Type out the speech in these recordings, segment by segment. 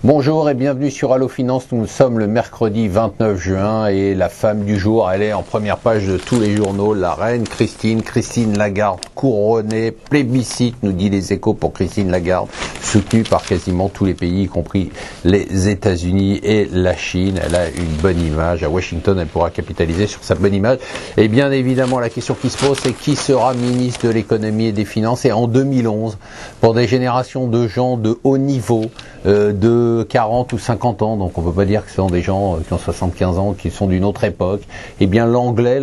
Bonjour et bienvenue sur Allo Finance. Nous sommes le mercredi 29 juin et la femme du jour, elle est en première page de tous les journaux. La reine Christine Lagarde, couronnée, plébiscite, nous dit les Échos pour Christine Lagarde, soutenue par quasiment tous les pays, y compris les États-Unis et la Chine. Elle a une bonne image. À Washington, elle pourra capitaliser sur sa bonne image. Et bien évidemment, la question qui se pose, c'est qui sera ministre de l'économie et des finances? Et en 2011, pour des générations de gens de haut niveau, de 40 ou 50 ans, donc on peut pas dire que ce sont des gens qui ont 75 ans, qui sont d'une autre époque, eh bien l'anglais,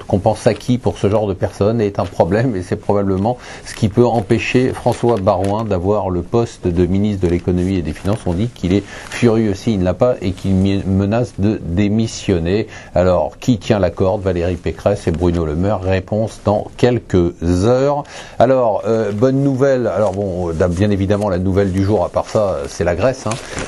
qu'on pense acquis pour ce genre de personnes est un problème, et c'est probablement ce qui peut empêcher François Baroin d'avoir le poste de ministre de l'économie et des finances. On dit qu'il est furieux s'il ne l'a pas et qu'il menace de démissionner. Alors, qui tient la corde? Valérie Pécresse et Bruno Le Maire? Réponse dans quelques heures. Alors, bonne nouvelle, alors bon, bien évidemment la nouvelle du jour, à part ça, c'est la Grèce.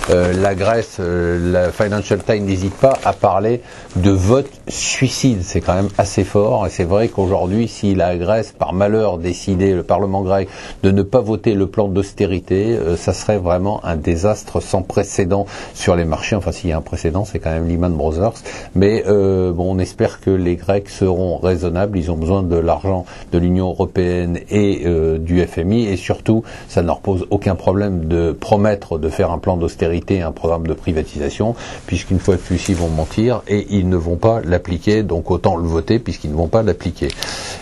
La Grèce, la Financial Times n'hésite pas à parler de vote suicide. C'est quand même assez fort, et c'est vrai qu'aujourd'hui, si la Grèce, par malheur, décidait, le Parlement grec, de ne pas voter le plan d'austérité, ça serait vraiment un désastre sans précédent sur les marchés. Enfin, s'il y a un précédent, c'est quand même Lehman Brothers. Mais bon, on espère que les Grecs seront raisonnables. Ils ont besoin de l'argent de l'Union européenne et du FMI, et surtout, ça ne leur pose aucun problème de promettre de faire un plan d'austérité, un programme de privatisation, puisqu'une fois de plus ils vont mentir et ils ne vont pas l'appliquer, donc autant le voter puisqu'ils ne vont pas l'appliquer.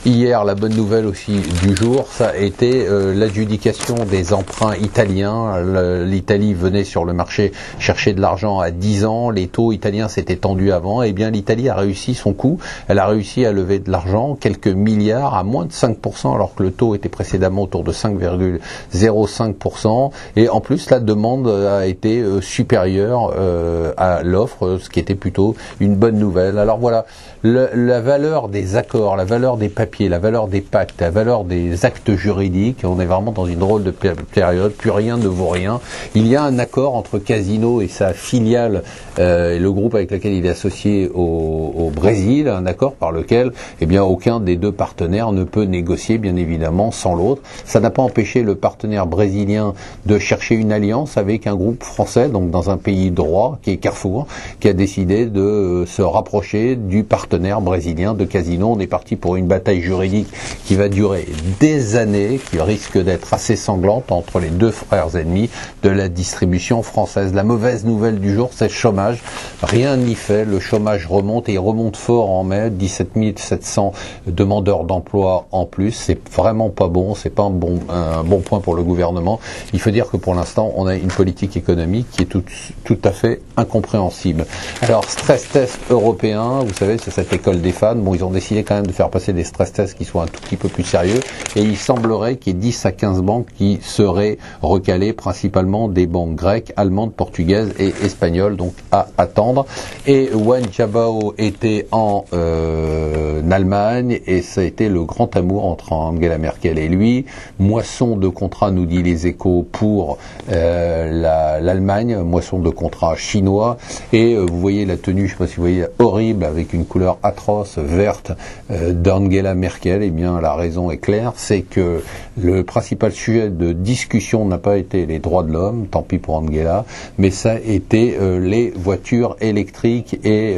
Hier, la bonne nouvelle aussi du jour, ça a été l'adjudication des emprunts italiens. L'Italie venait sur le marché chercher de l'argent à 10 ans, les taux italiens s'étaient tendus avant, et bien l'Italie a réussi son coup, elle a réussi à lever de l'argent, quelques milliards, à moins de 5%, alors que le taux était précédemment autour de 5,05%, et en plus la demande a été supérieure à l'offre, ce qui était plutôt une bonne nouvelle. Alors voilà, la valeur des accords, la valeur des papiers, la valeur des pactes, la valeur des actes juridiques, on est vraiment dans une drôle de période, plus rien ne vaut rien. Il y a un accord entre Casino et sa filiale, et le groupe avec lequel il est associé au Brésil, un accord par lequel eh bien aucun des deux partenaires ne peut négocier, bien évidemment, sans l'autre. Ça n'a pas empêché le partenaire brésilien de chercher une alliance avec un groupe français, donc dans un pays droit, qui est Carrefour, qui a décidé de se rapprocher du partenaire brésilien de Casino. On est parti pour une bataille juridique qui va durer des années, qui risque d'être assez sanglante entre les deux frères ennemis de la distribution française. La mauvaise nouvelle du jour, c'est le chômage. Rien n'y fait, le chômage remonte, et il remonte fort en mai, 17 700 demandeurs d'emploi en plus. C'est vraiment pas bon, c'est pas un bon point pour le gouvernement. Il faut dire que pour l'instant, on a une politique économique qui est tout à fait incompréhensible. Alors, stress test européen, vous savez, c'est cette école des fans. Bon, ils ont décidé quand même de faire passer des stress tests qui soient un tout petit peu plus sérieux, et il semblerait qu'il y ait 10 à 15 banques qui seraient recalées, principalement des banques grecques, allemandes, portugaises et espagnoles, donc à attendre. Et Wen Jiabao était en Allemagne, et ça a été le grand amour entre Angela Merkel et lui. Moisson de contrats, nous dit les Échos, pour l'Allemagne, moisson de contrats chinois, et vous voyez la tenue, je ne sais pas si vous voyez, horrible, avec une couleur atroce, verte, d'Angela Merkel. Eh bien, la raison est claire, c'est que le principal sujet de discussion n'a pas été les droits de l'homme, tant pis pour Angela, mais ça a été les voitures électriques et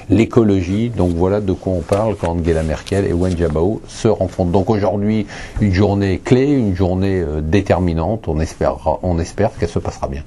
l'écologie. Donc voilà de quoi on parle quand Angela Merkel et Wen Jiabao se rencontrent. Donc aujourd'hui, une journée clé, une journée déterminante. On espère qu'elle se passera bien.